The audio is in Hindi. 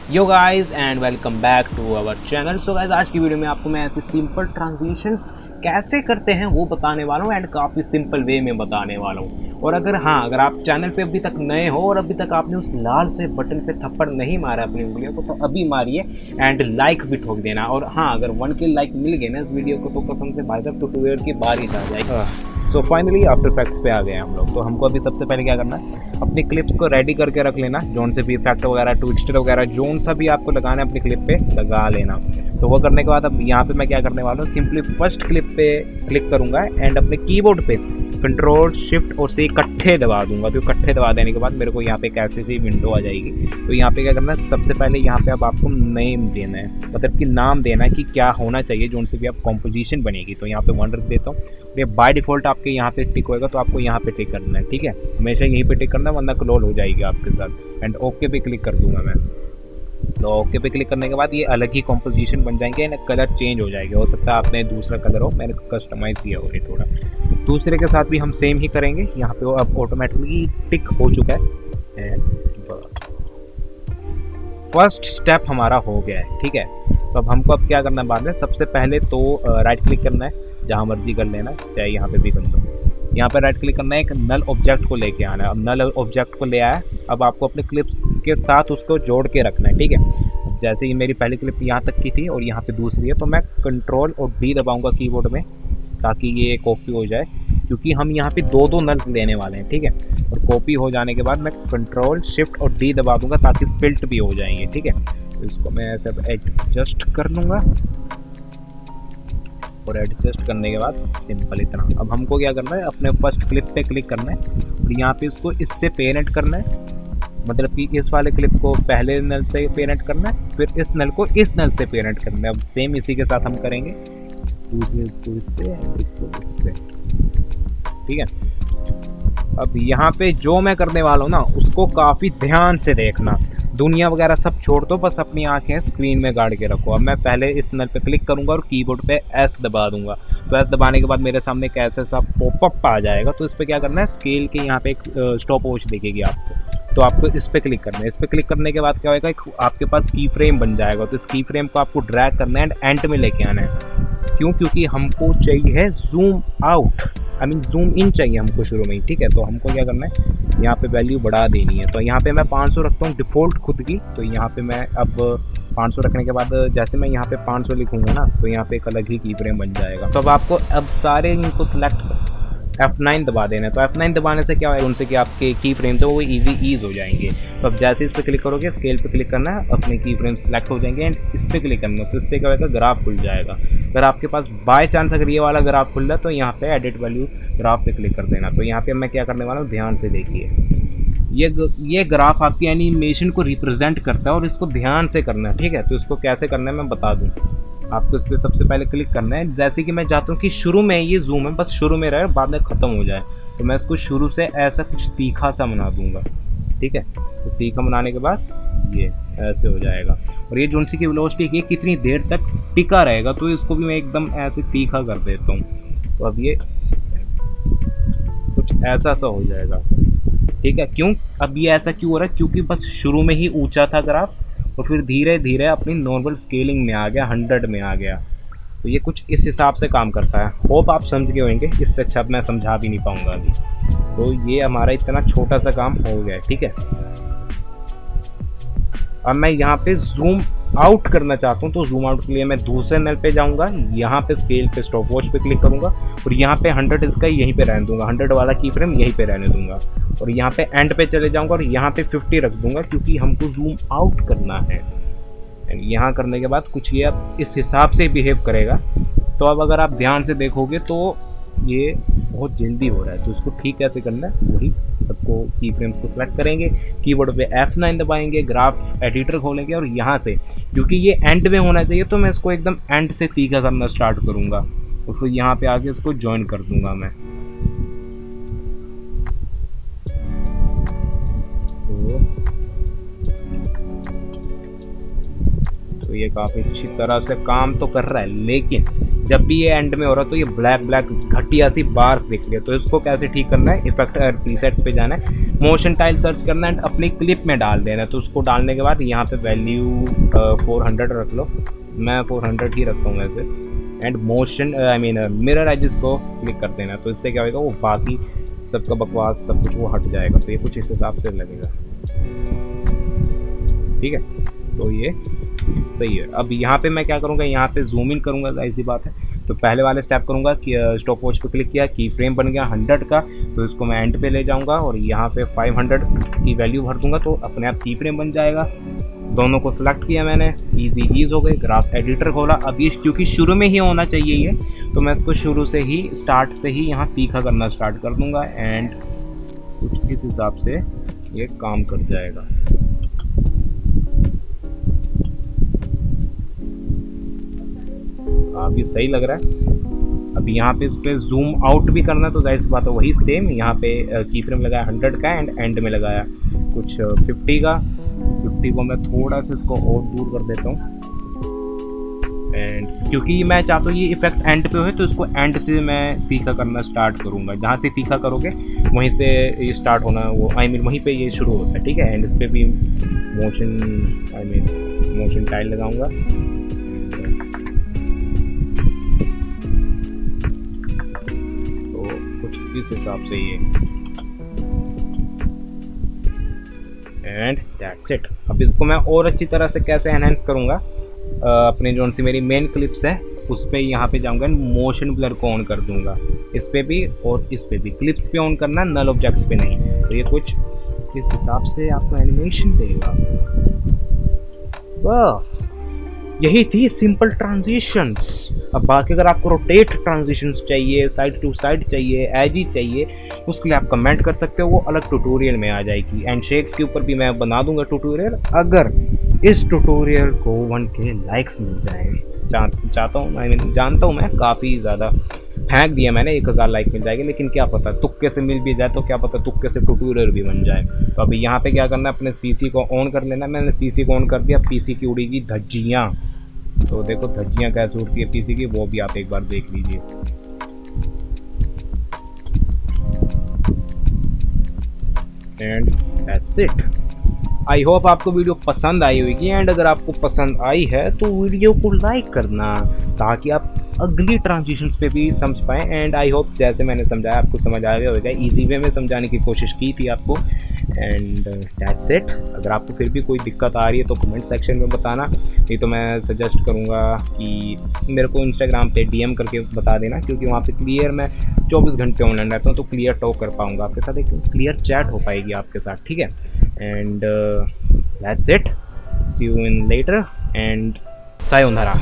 Yo guys and welcome back to our channel. So guys, आज की वीडियो में आपको मैं ऐसे सिंपल ट्रांजिशंस कैसे करते हैं वो बताने वाला हूँ एंड काफ़ी सिंपल वे में बताने वाला हूँ। और अगर आप चैनल पे अभी तक नए हो और अभी तक आपने उस लाल से बटन पे थप्पड़ नहीं मारा अपनी वीडियो को, तो अभी मारिए एंड लाइक भी ठोक देना। और हाँ, अगर 1K लाइक मिल गए ना इस वीडियो को, तो कसम से भाई साहब टुटुएट की बारिश आ जाएगी। सो फाइनली आफ्टर इफेक्ट्स पे आ गए हम लोग। तो हमको अभी सबसे पहले क्या करना है, अपनी क्लिप्स को रेडी करके रख लेना। जोन से भी इफेक्ट वगैरह, ट्विस्टर वगैरह, जोन सा भी आपको लगाना है अपनी क्लिप पे लगा लेना। तो वो करने के बाद अब यहाँ पे मैं क्या करने वाला हूँ, सिंपली फर्स्ट क्लिप पे क्लिक करूँगा एंड अपने कीबोर्ड पे कंट्रोल शिफ्ट और से इकट्ठे दबा दूंगा। तो इकट्ठे दबा देने के बाद मेरे को यहाँ पे एक ऐसी सी विंडो आ जाएगी। तो यहाँ पे क्या करना है, सबसे पहले यहाँ पे अब आपको नेम देना है, मतलब कि नाम देना है कि क्या होना चाहिए, जोन से भी आप कॉम्पोजिशन बनेगी। तो यहाँ पे 1 रख देता हूँ। ये बाय डिफ़ॉल्ट आपके यहाँ पे टिक होएगा, तो आपको यहाँ पे टिक करना है, ठीक है। हमेशा यहीं पे टिक करना है, वरना क्लोज हो जाएगी आपके साथ। एंड ओके पे क्लिक कर दूंगा मैं। तो ओके पे क्लिक करने के बाद ये अलग ही कॉम्पोजिशन बन जाएंगे एंड कलर चेंज हो जाएगा। हो सकता है आपने दूसरा कलर हो, मैंने कस्टमाइज़ किया हो ये थोड़ा। दूसरे के साथ भी हम सेम ही करेंगे। यहाँ पे वो अब ऑटोमेटिकली टिक हो चुका है एंड बस फर्स्ट स्टेप हमारा हो गया है, ठीक है। तो अब हमको अब क्या करना है बाद में, सबसे पहले तो राइट क्लिक करना है, जहाँ मर्जी कर लेना, चाहे यहाँ पे भी कर दो। यहाँ पे राइट क्लिक करना है, एक नल ऑब्जेक्ट को लेके आना है। अब नल ऑब्जेक्ट को ले आया, अब आपको अपने क्लिप्स के साथ उसको जोड़ के रखना है, ठीक है। अब जैसे ही मेरी पहली क्लिप यहाँ तक की थी और यहाँ पे दूसरी है, तो मैं कंट्रोल और डी दबाऊंगा कीबोर्ड में, ताकि ये कॉपी हो जाए, क्योंकि हम यहाँ पे दो दो नल्स लेने वाले हैं, ठीक है। और कॉपी हो जाने के बाद मैं कंट्रोल शिफ्ट और डी दबा दूंगा, ताकि स्पिल्ट भी हो जाएंगे, ठीक है। तो इसको मैं ऐसे एडजस्ट कर लूँगा और एडजस्ट करने के बाद सिंपल इतना। अब हमको क्या करना है, अपने फर्स्ट क्लिप पे क्लिक करना है और यहाँ पे इसको इससे पेरेंट करना है, मतलब कि इस वाले क्लिप को पहले नल से पेरेंट करना है, फिर इस नल को इस नल से पेरेंट करना है। अब सेम इसी के साथ हम करेंगे, दूसरे इसको इससे, इसको इससे, ठीक है। अब यहाँ पे जो मैं करने वाला हूँ ना, उसको काफ़ी ध्यान से देखना। दुनिया वगैरह सब छोड़ दो, बस अपनी आंखें स्क्रीन में गाड़ के रखो। अब मैं पहले इस नल पे क्लिक करूँगा और कीबोर्ड पे एस दबा दूंगा। तो एस दबाने के बाद मेरे सामने एक ऐसा सा पॉपअप आ जाएगा। तो इस पर क्या करना है, स्केल के यहाँ पे एक स्टॉप वॉच दिखेगी आपको, तो आपको इस पर क्लिक करना है। इस पर क्लिक करने के बाद क्या होगा, एक आपके पास की फ्रेम बन जाएगा। तो इस की फ्रेम को आपको ड्रैग करना है एंड एंड में लेके आना है। क्यों? क्योंकि हमको चाहिए है zoom out, I mean zoom in चाहिए हमको शुरू में ही, ठीक है। तो हमको क्या करना है, यहाँ पे वैल्यू बढ़ा देनी है। तो यहाँ पे मैं 500 रखता हूँ डिफ़ॉल्ट खुद की। तो यहाँ पे मैं अब 500 रखने के बाद जैसे मैं यहाँ पे 500 लिखूँगा ना, तो यहाँ पे एक अलग ही की फ्रेम बन जाएगा। तो अब आपको अब सारे इनको सिलेक्ट F9 दबा देना है। तो F9 दबाने से क्या होगा, उनसे कि आपके की फ्रेम तो वो ईज हो जाएंगे। तो अब जैसे इस पर क्लिक करोगे, स्केल पे क्लिक करना है, अपने की फ्रेम सेलेक्ट हो जाएंगे एंड इस पर क्लिक करना है। तो इससे क्या होगा, ग्राफ खुल जाएगा। अगर आपके पास बाय चांस अगर ये वाला ग्राफ खुल रहा है, तो यहाँ पे एडिट वैल्यू ग्राफ पे क्लिक कर देना। तो यहाँ पे मैं क्या करने वाला हूँ, ध्यान से देखिए। ये ग्राफ आपकी एनिमेशन को रिप्रेजेंट करता है और इसको ध्यान से करना है, ठीक है। तो इसको कैसे करना है मैं बता दूँ। आपको इस पर सबसे पहले क्लिक करना है। जैसे कि मैं चाहता हूँ कि शुरू में ये जूम है, बस शुरू में रहे, बाद में ख़त्म हो जाए। तो मैं इसको शुरू से ऐसा कुछ तीखा सा बना दूंगा, ठीक है। तो तीखा बनाने के बाद ये ऐसे हो जाएगा। और ये जोन सी की वेलोसिटी ये कितनी देर तक टिका रहेगा, तो इसको भी मैं एकदम ऐसे तीखा कर देता हूँ। तो अब ये कुछ ऐसा सा हो जाएगा, ठीक है। क्यों अब ये ऐसा क्यों हो रहा है, क्योंकि बस शुरू में ही ऊंचा था ग्राफ और फिर धीरे धीरे अपनी नॉर्मल स्केलिंग में आ गया, 100 में आ गया। तो ये कुछ इस हिसाब से काम करता है। होप आप समझ गए होंगे, इससे अच्छा मैं समझा भी नहीं पाऊंगा अभी। तो ये हमारा इतना छोटा सा काम हो गया, ठीक है। अब मैं यहाँ पे जूम आउट करना चाहता हूँ, तो जूम आउट के लिए मैं दूसरे नल पे जाऊँगा, यहाँ पे स्केल पे स्टॉप वॉच पे क्लिक करूँगा और यहाँ पे 100 इसका यहीं पे रहने दूंगा, 100 वाला की फ्रेम यहीं पे रहने दूंगा। और यहाँ पे एंड पे चले जाऊँगा और यहाँ पे 50 रख दूंगा, क्योंकि हमको जूम आउट करना है। एंड यहाँ करने के बाद कुछ ये अब इस हिसाब से बिहेव करेगा। तो अब अगर आप ध्यान से देखोगे तो ये बहुत जल्दी हो रहा है। तो इसको ठीक कैसे करना है, वही सबको की फ्रेम्स को सिलेक्ट करेंगे, कीबोर्ड पे F9 दबाएंगे, ग्राफ एडिटर खोलेंगे और यहाँ से, क्योंकि ये एंड में होना चाहिए, तो मैं इसको एकदम एंड से तीखा करना स्टार्ट करूँगा और फिर यहाँ पे आके इसको ज्वाइन कर दूंगा मैं। तो तो ये काफ़ी अच्छी तरह से काम तो कर रहा है, लेकिन जब भी ये एंड में हो रहा है तो ये ब्लैक ब्लैक घटिया सी बार्स दिख रही है। तो इसको कैसे ठीक करना है, इफेक्ट प्रीसेट्स पे जाना है, मोशन टाइल सर्च करना है, अपनी क्लिप में डाल देना है। तो उसको डालने के बाद यहाँ पे वैल्यू 400 रख लो, मैं 400 ही रखता हूँ वैसे, एंड मोशन मिरर एजेस को क्लिक कर देना। तो इससे क्या होगा, वो बाकी सबका बकवास सब कुछ वो हट जाएगा। तो ये कुछ इस हिसाब से लगेगा, ठीक है। तो ये सही है। अब यहाँ पे मैं क्या करूँगा, यहाँ पे जूम इन करूँगा, ऐसी बात है। तो पहले वाले स्टेप करूँगा कि स्टॉप वॉच पे क्लिक किया, की फ्रेम बन गया 100 का, तो इसको मैं एंड पे ले जाऊँगा और यहाँ पे 500 की वैल्यू भर दूँगा, तो अपने आप की फ्रेम बन जाएगा। दोनों को सिलेक्ट किया मैंने, ईज हो गए। ग्राफ एडिटर खोला, अब ये क्योंकि शुरू में ही होना चाहिए ये, तो मैं इसको शुरू से ही स्टार्ट से ही यहाँ तीखा करना स्टार्ट कर दूँगा, एंड कुछ इस हिसाब से ये काम कर जाएगा। अभी सही लग रहा है। अब यहाँ पे इस पर जूम आउट भी करना है, तो जाहिर सी बात है वही सेम यहाँ पे की फ्रेम लगाया 100 का, एंड एंड में लगाया कुछ 50 का। 50 को मैं थोड़ा सा इसको और दूर कर देता हूँ, एंड क्योंकि मैं चाहता हूँ ये इफेक्ट एंड पे हो, तो इसको एंड से मैं तीखा करना स्टार्ट करूँगा। जहाँ से तीखा करोगे वहीं से ये स्टार्ट होना, वो वहीं पे ये शुरू होता है, ठीक है। एंड इस पर भी मोशन टाइल लगाऊंगा। तो कुछ इस हिसाब से ये, एंड दैट्स इट। अब इसको मैं और अच्छी तरह से कैसे एनहांस करूँगा, अपने जो सी मेरी मेन क्लिप्स है उस पर यहाँ पे जाऊँगा, मोशन ब्लर को ऑन कर दूँगा, इस पर भी और इस पर भी। क्लिप्स पे ऑन करना, नल ऑब्जेक्ट्स पे नहीं। तो ये कुछ इस हिसाब से आपको एनिमेशन देगा। बस यही थी सिंपल ट्रांजिशंस। अब बाकी अगर आपको रोटेट ट्रांजिशंस चाहिए, साइड टू साइड चाहिए, एजी चाहिए, उसके लिए आप कमेंट कर सकते हो, वो अलग ट्यूटोरियल में आ जाएगी। एंड शेड्स के ऊपर भी मैं बना दूंगा ट्यूटोरियल, अगर इस ट्यूटोरियल को 1K लाइक्स मिल जाए। चाहता हूँ, जानता हूँ मैं काफ़ी ज़्यादा फेंक दिया मैंने, 1000 लाइक मिल जाएगी, लेकिन क्या पता तुक्के से मिल भी जाए, तो क्या पता तुक्के से ट्यूटोरियल भी बन जाए। तो अभी यहाँ पे क्या करना है, अपने सीसी को ऑन कर लेना। मैंने सीसी को ऑन कर दिया, पीसी की उड़ेगी धज्जियाँ। तो देखो धज्जियाँ कैसे उड़ती है पीसी की, वो भी आप एक बार देख लीजिए। And that's it. I hope आपको वीडियो पसंद आई होगी, एंड अगर आपको पसंद आई है तो वीडियो को लाइक करना, ताकि आप अगली ट्रांजिशंस पे भी समझ पाएँ। एंड आई होप जैसे मैंने समझाया आपको समझ आ गया होगा, इजी वे में समझाने की कोशिश की थी आपको। And that's it. अगर आपको फिर भी कोई दिक्कत आ रही है तो कमेंट सेक्शन में बताना, नहीं तो मैं सजेस्ट करूँगा कि मेरे को इंस्टाग्राम पे DM करके बता देना, क्योंकि वहाँ पे क्लियर मैं 24 घंटे ऑनलाइन रहता हूँ, तो क्लियर टॉक कर पाऊँगा आपके साथ, एक क्लियर चैट हो पाएगी आपके साथ, ठीक है। And that's it. See you in later and sayonara.